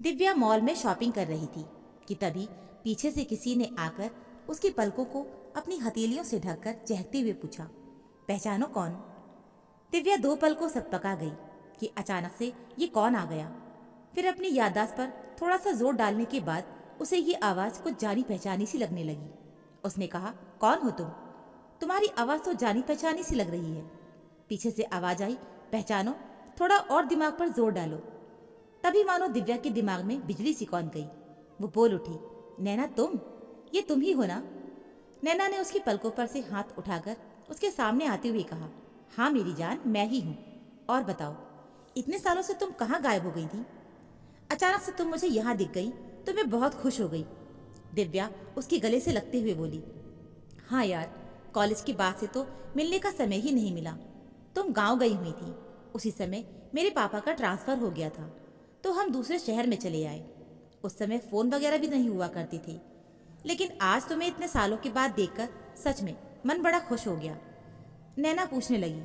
Divya mall में shopping कर रही थी कि तभी पीछे से किसी ने आकर उसकी पलकों को अपनी हथेलियों से ढककर चहकते हुए पूछा, पहचानो कौन? दिव्या दो पलकों सकपका गई कि अचानक से ये कौन आ गया। फिर अपनी याददाश्त पर थोड़ा सा जोर डालने के बाद उसे ये आवाज़ कुछ जानी पहचानी सी लगने लगी। उसने कहा, कौन हो तुम? तुम्हारी आवाज़ तो जानी पहचानी सी लग रही है। पीछे से आवाज़ आई, पहचानो, थोड़ा और दिमाग पर जोर डालो। तभी मानो दिव्या के दिमाग में बिजली सी कौन गई। वो बोल उठी, नैना तुम? ये तुम ही हो ना? नैना ने उसकी पलकों पर से हाथ उठाकर उसके सामने आते हुए कहा, हाँ मेरी जान, मैं ही हूँ। और बताओ, इतने सालों से तुम कहाँ गायब हो गई थी? अचानक से तुम मुझे यहाँ दिख गई तो मैं बहुत खुश हो गई। दिव्या उसके गले से लगते हुए बोली, हाँ यार, कॉलेज के बाद से तो मिलने का समय ही नहीं मिला। तुम गांव गई हुई थी। उसी समय मेरे पापा का ट्रांसफ़र हो गया था तो हम दूसरे शहर में चले आए। उस समय फ़ोन वगैरह भी नहीं हुआ करती थी। लेकिन आज तुम्हें इतने सालों के बाद देखकर सच में मन बड़ा खुश हो गया। नैना पूछने लगी,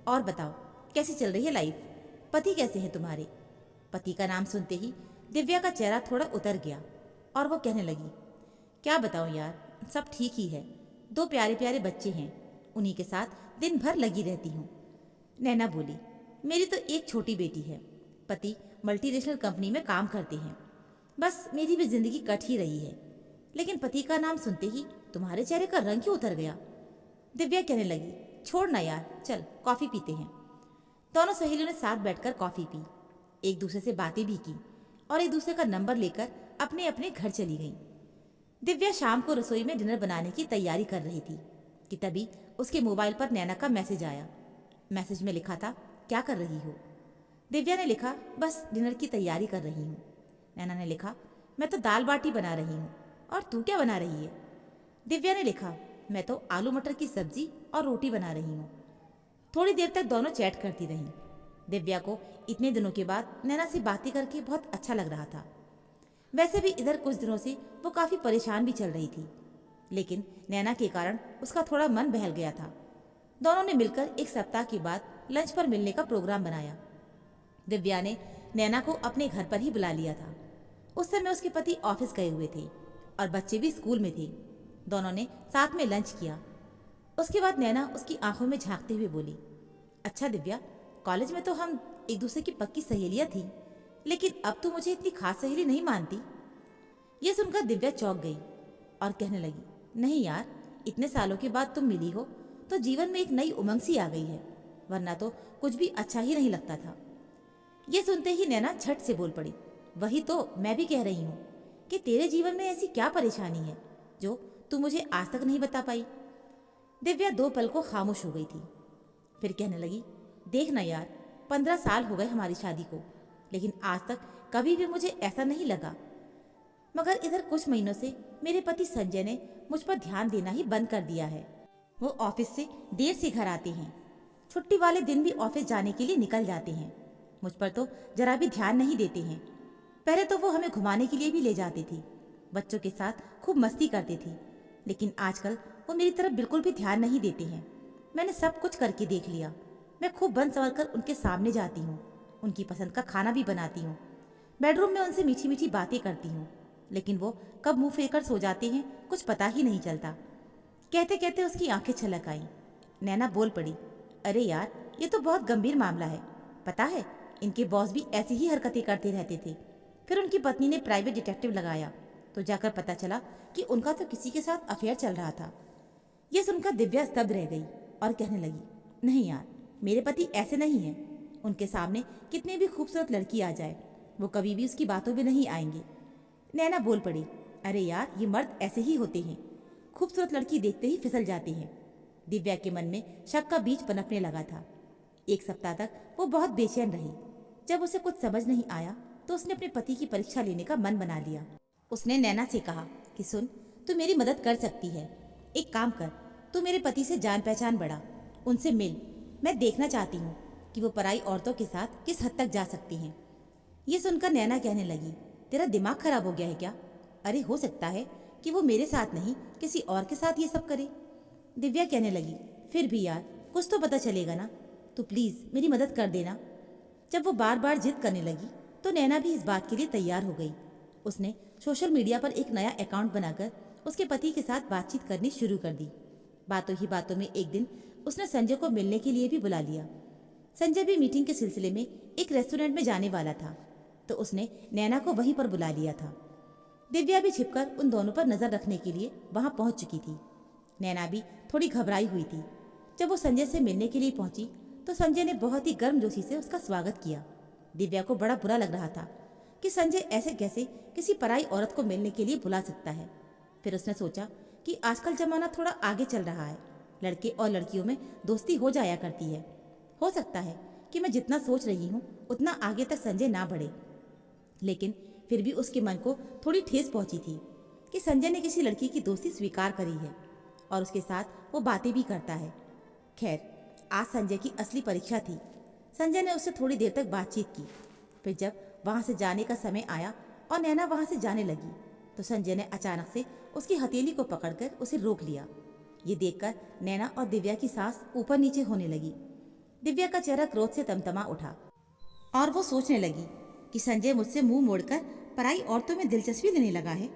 और बताओ, कैसी चल रही है लाइफ? पति कैसे हैं तुम्हारे? पति का नाम सुनते ही दिव्या का चेहरा थोड़ा उतर गया और वो कहने लगी, क्या बताऊं यार, सब ठीक ही है। दो प्यारे प्यारे बच्चे हैं, उन्हीं के साथ दिन भर लगी रहती हूँ। नैना बोली, मेरी तो एक छोटी बेटी है। पति मल्टीनेशनल कंपनी में काम करते हैं। बस मेरी भी जिंदगी कट ही रही है। लेकिन पति का नाम सुनते ही तुम्हारे चेहरे का रंग क्यों उतर गया? दिव्या कहने लगी, छोड़ ना यार, चल कॉफ़ी पीते हैं। दोनों सहेलियों ने साथ बैठकर कॉफ़ी पी, एक दूसरे से बातें भी की और एक दूसरे का नंबर लेकर अपने अपने घर चली गईं। दिव्या शाम को रसोई में डिनर बनाने की तैयारी कर रही थी कि तभी उसके मोबाइल पर नैना का मैसेज आया। मैसेज में लिखा था, क्या कर रही हो? दिव्या ने लिखा, बस डिनर की तैयारी कर रही हूँ। नैना ने लिखा, मैं तो दाल बाटी बना रही हूँ। और तू क्या बना रही है? दिव्या ने लिखा, मैं तो आलू मटर की सब्जी और रोटी बना रही हूँ। थोड़ी देर तक दोनों चैट करती रहीं। दिव्या को इतने दिनों के बाद नैना से बातें करके बहुत अच्छा लग रहा था। वैसे भी इधर कुछ दिनों से वो काफ़ी परेशान भी चल रही थी, लेकिन नैना के कारण उसका थोड़ा मन बहल गया था। दोनों ने मिलकर एक सप्ताह के बाद लंच पर मिलने का प्रोग्राम बनाया। दिव्या ने नैना को अपने घर पर ही बुला लिया था। उस समय उसके पति ऑफिस गए हुए थे और बच्चे भी स्कूल में थे। दोनों ने साथ में लंच किया। उसके बाद नैना उसकी आंखों में झांकते हुए बोली, अच्छा दिव्या, कॉलेज में तो हम एक दूसरे की पक्की सहेलियां थी, लेकिन अब तो मुझे इतनी खास सहेली नहीं मानती। ये सुनकर दिव्या चौंक गई और कहने लगी, नहीं यार, इतने सालों के बाद तुम मिली हो तो जीवन में एक नई उमंग सी आ गई है, वरना तो कुछ भी अच्छा ही नहीं लगता था। ये सुनते ही नैना झट से बोल पड़ी, वही तो मैं भी कह रही हूँ कि तेरे जीवन में ऐसी क्या परेशानी है जो तू मुझे आज तक नहीं बता पाई। दिव्या दो पल को खामोश हो गई थी। फिर कहने लगी, देख ना यार, 15 साल हो गए हमारी शादी को, लेकिन आज तक कभी भी मुझे ऐसा नहीं लगा। मगर इधर कुछ महीनों से मेरे पति संजय ने मुझ पर ध्यान देना ही बंद कर दिया है। वो ऑफिस से देर से घर आते हैं, छुट्टी वाले दिन भी ऑफिस जाने के लिए निकल जाते हैं। मुझ पर तो जरा भी ध्यान नहीं देते हैं। पहले तो वो हमें घुमाने के लिए भी ले जाती थी, बच्चों के साथ खूब मस्ती करती थी, लेकिन आजकल वो मेरी तरफ बिल्कुल भी ध्यान नहीं देते हैं। मैंने सब कुछ करके देख लिया। मैं खूब बन संवर कर उनके सामने जाती हूँ, उनकी पसंद का खाना भी बनाती हूँ, बेडरूम में उनसे मीठी मीठी बातें करती हूँ, लेकिन वो कब मुंह फेर कर सो जाते हैं कुछ पता ही नहीं चलता। कहते कहते उसकी आंखें छलक आईं। नैना बोल पड़ी, अरे यार, ये तो बहुत गंभीर मामला है। पता है, इनके बॉस भी ऐसी ही हरकतें करते रहते थे। फिर उनकी पत्नी ने प्राइवेट डिटेक्टिव लगाया तो जाकर पता चला कि उनका तो किसी के साथ अफेयर चल रहा था। यह सुनकर दिव्या स्तब्ध रह गई और कहने लगी, नहीं यार, मेरे पति ऐसे नहीं हैं। उनके सामने कितनी भी खूबसूरत लड़की आ जाए, वो कभी भी उसकी बातों में नहीं आएंगे। नैना बोल पड़ी, अरे यार, ये मर्द ऐसे ही होते हैं, खूबसूरत लड़की देखते ही फिसल जाते हैं। दिव्या के मन में शक का बीज पनपने लगा था। एक सप्ताह तक वो बहुत बेचैन रही। जब उसे कुछ समझ नहीं आया तो उसने अपने पति की परीक्षा लेने का मन बना लिया। उसने नैना से कहा कि सुन, तू मेरी मदद कर सकती है। एक काम कर, तू मेरे पति से जान पहचान बढ़ा, उनसे मिल। मैं देखना चाहती हूँ कि वो पराई औरतों के साथ किस हद तक जा सकती हैं। ये सुनकर नैना कहने लगी, तेरा दिमाग खराब हो गया है क्या? अरे हो सकता है कि वो मेरे साथ नहीं किसी और के साथ ये सब करे। दिव्या कहने लगी, फिर भी यार, कुछ तो पता चलेगा ना, तो प्लीज़ मेरी मदद कर देना। जब वो बार बार जिद करने लगी तो नैना भी इस बात के लिए तैयार हो गई। उसने सोशल मीडिया पर एक नया अकाउंट बनाकर उसके पति के साथ बातचीत करनी शुरू कर दी। बातों ही बातों में एक दिन उसने संजय को मिलने के लिए भी बुला लिया। संजय भी मीटिंग के सिलसिले में एक रेस्टोरेंट में जाने वाला था, तो उसने नैना को वहीं पर बुला लिया था। दिव्या भी छिपकर उन दोनों पर नजर रखने के लिए वहां पहुंच चुकी थी। नैना भी थोड़ी घबराई हुई थी। जब वो संजय से मिलने के लिए पहुंची तो संजय ने बहुत ही गर्मजोशी से उसका स्वागत किया। दिव्या को बड़ा बुरा लग रहा था कि संजय ऐसे कैसे किसी पराई औरत को मिलने के लिए बुला सकता है। फिर उसने सोचा कि आजकल जमाना थोड़ा आगे चल रहा है, लड़के और लड़कियों में दोस्ती हो जाया करती है। हो सकता है कि मैं जितना सोच रही हूँ उतना आगे तक संजय ना बढ़े। लेकिन फिर भी उसके मन को थोड़ी ठेस पहुंची थी कि संजय ने किसी लड़की की दोस्ती स्वीकार करी है और उसके साथ वो बातें भी करता है। खैर, आज संजय की असली परीक्षा थी। संजय ने उससे थोड़ी देर तक बातचीत की। फिर जब वहां से जाने का समय आया और नैना वहां से जाने लगी तो संजय ने अचानक से उसकी हथेली को पकड़कर उसे रोक लिया। ये देखकर नैना और दिव्या की सांस ऊपर नीचे होने लगी। दिव्या का चेहरा क्रोध से तमतमा उठा और वो सोचने लगी कि संजय मुझसे मुंह मोड़कर पराई औरतों में दिलचस्पी लेने लगा है।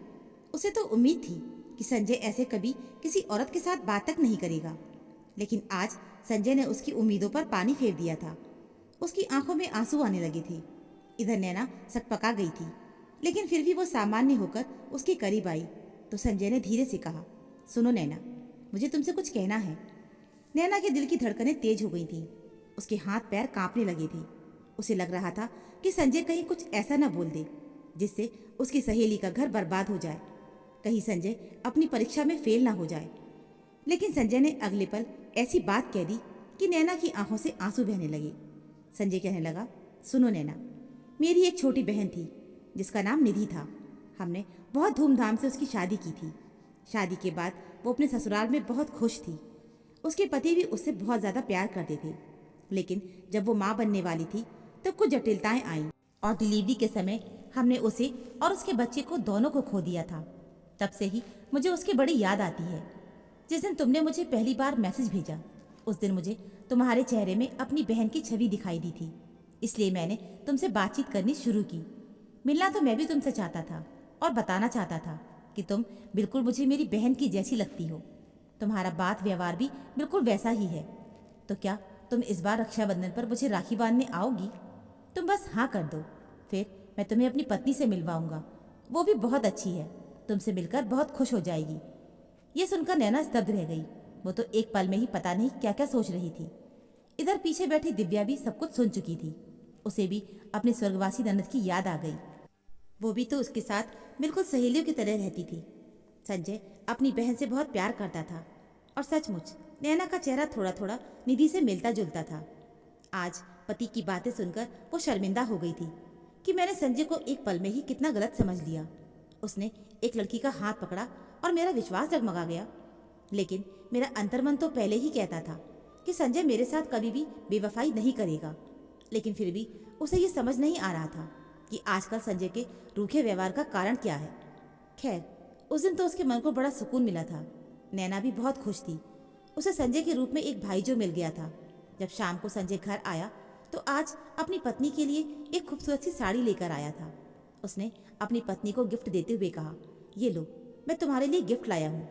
उसे तो उम्मीद थी कि संजय ऐसे कभी किसी औरत के साथ बात तक नहीं करेगा, लेकिन आज संजय ने उसकी उम्मीदों पर पानी फेर दिया था। उसकी आंखों में आंसू आने लगे थे। इधर नैना सकपका गई थी, लेकिन फिर भी वो सामान्य होकर उसके करीब आई तो संजय ने धीरे से कहा, सुनो नैना, मुझे तुमसे कुछ कहना है। नैना के दिल की धड़कनें तेज हो गई थी। उसके हाथ पैर कांपने लगे थे। उसे लग रहा था कि संजय कहीं कुछ ऐसा न बोल दे जिससे उसकी सहेली का घर बर्बाद हो जाए, कहीं संजय अपनी परीक्षा में फेल ना हो जाए। लेकिन संजय ने अगले पल ऐसी बात कह दी कि नैना की आंखों से आंसू बहने लगे। संजय कहने लगा, सुनो नैना, मेरी एक छोटी बहन थी जिसका नाम निधि था। हमने बहुत धूमधाम से उसकी शादी की थी। शादी के बाद वो अपने ससुराल में बहुत खुश थी। उसके पति भी उससे बहुत ज़्यादा प्यार करते थे। लेकिन जब वो माँ बनने वाली थी तब कुछ जटिलताएं आईं और डिलीवरी के समय हमने उसे और उसके बच्चे को दोनों को खो दिया था। तब से ही मुझे उसकी बड़ी याद आती है। जिस दिन तुमने मुझे पहली बार मैसेज भेजा उस दिन मुझे तुम्हारे चेहरे में अपनी बहन की छवि दिखाई दी थी, इसलिए मैंने तुमसे बातचीत करनी शुरू की। मिलना तो मैं भी तुमसे चाहता था और बताना चाहता था कि तुम बिल्कुल मुझे मेरी बहन की जैसी लगती हो। तुम्हारा बात व्यवहार भी बिल्कुल वैसा ही है। तो क्या तुम इस बार रक्षाबंधन पर मुझे राखी बांधने आओगी? तुम बस हाँ कर दो, फिर मैं तुम्हें अपनी पत्नी से मिलवाऊंगा। वो भी बहुत अच्छी है, तुमसे मिलकर बहुत खुश हो जाएगी। ये सुनकर नैना स्तब्ध रह गई। वो तो एक पल में ही पता नहीं क्या क्या सोच रही थी। इधर पीछे बैठी दिव्या भी सब कुछ सुन चुकी थी। उसे भी अपने स्वर्गवासी ननद की याद आ गई। वो भी तो उसके साथ बिल्कुल सहेलियों की तरह रहती थी। संजय अपनी बहन से बहुत प्यार करता था और सचमुच नैना का चेहरा थोड़ा थोड़ा निधि से मिलता जुलता था। आज पति की बातें सुनकर वो शर्मिंदा हो गई थी कि मैंने संजय को एक पल में ही कितना गलत समझ लिया। उसने एक लड़की का हाथ पकड़ा और मेरा विश्वास डगमगा गया। लेकिन मेरा अंतर्मन तो पहले ही कहता था कि संजय मेरे साथ कभी भी बेवफाई नहीं करेगा। लेकिन फिर भी उसे ये समझ नहीं आ रहा था कि आजकल संजय के रूखे व्यवहार का कारण क्या है। खैर, उस दिन तो उसके मन को बड़ा सुकून मिला था। नैना भी बहुत खुश थी। उसे संजय के रूप में एक भाई जो मिल गया था। जब शाम को संजय घर आया तो आज अपनी पत्नी के लिए एक खूबसूरत सी साड़ी लेकर आया था। उसने अपनी पत्नी को गिफ्ट देते हुए कहा, ये लो, मैं तुम्हारे लिए गिफ्ट लाया हूँ।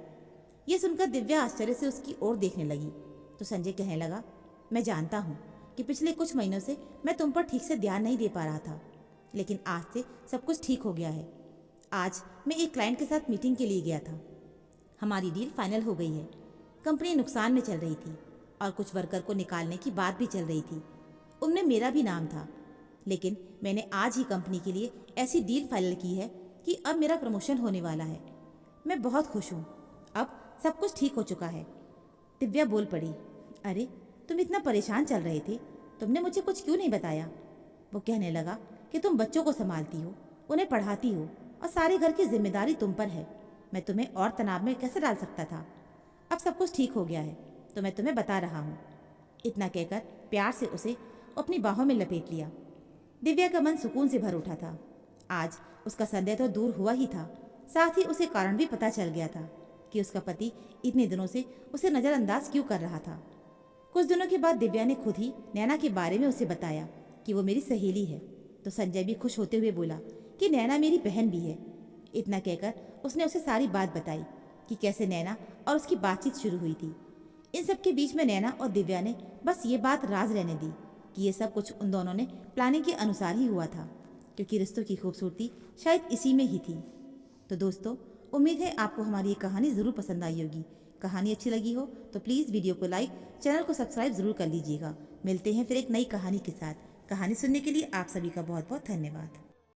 ये सुनकर दिव्या आश्चर्य से उसकी ओर देखने लगी तो संजय कहने लगा, मैं जानता हूँ कि पिछले कुछ महीनों से मैं तुम पर ठीक से ध्यान नहीं दे पा रहा था, लेकिन आज से सब कुछ ठीक हो गया है। आज मैं एक क्लाइंट के साथ मीटिंग के लिए गया था। हमारी डील फाइनल हो गई है। कंपनी नुकसान में चल रही थी और कुछ वर्कर को निकालने की बात भी चल रही थी। उनमें मेरा भी नाम था, लेकिन मैंने आज ही कंपनी के लिए ऐसी डील फाइनल की है कि अब मेरा प्रमोशन होने वाला है। मैं बहुत खुश हूँ। अब सब कुछ ठीक हो चुका है। दिव्या बोल पड़ी, अरे तुम इतना परेशान चल रहे थे, तुमने मुझे कुछ क्यों नहीं बताया? वो कहने लगा कि तुम बच्चों को संभालती हो, उन्हें पढ़ाती हो और सारे घर की जिम्मेदारी तुम पर है। मैं तुम्हें और तनाव में कैसे डाल सकता था? अब सब कुछ ठीक हो गया है तो मैं तुम्हें बता रहा हूँ। इतना कहकर प्यार से उसे अपनी बाहों में लपेट लिया। दिव्या का मन सुकून से भर उठा था। आज उसका संदेह तो दूर हुआ ही था, साथ ही उसे कारण भी पता चल गया था कि उसका पति इतने दिनों से उसे नज़रअंदाज क्यों कर रहा था। कुछ दिनों के बाद दिव्या ने खुद ही नैना के बारे में उसे बताया कि वो मेरी सहेली है। तो संजय भी खुश होते हुए बोला कि नैना मेरी बहन भी है। इतना कहकर उसने उसे सारी बात बताई कि कैसे नैना और उसकी बातचीत शुरू हुई थी। इन सब के बीच में नैना और दिव्या ने बस ये बात राज रहने दी कि ये सब कुछ उन दोनों ने प्लानिंग के अनुसार ही हुआ था, क्योंकि रिश्तों की खूबसूरती शायद इसी में ही थी। तो दोस्तों, उम्मीद है आपको हमारी ये कहानी ज़रूर पसंद आई होगी। कहानी अच्छी लगी हो तो प्लीज़ वीडियो को लाइक, चैनल को सब्सक्राइब ज़रूर कर लीजिएगा। मिलते हैं फिर एक नई कहानी के साथ। कहानी सुनने के लिए आप सभी का बहुत बहुत धन्यवाद।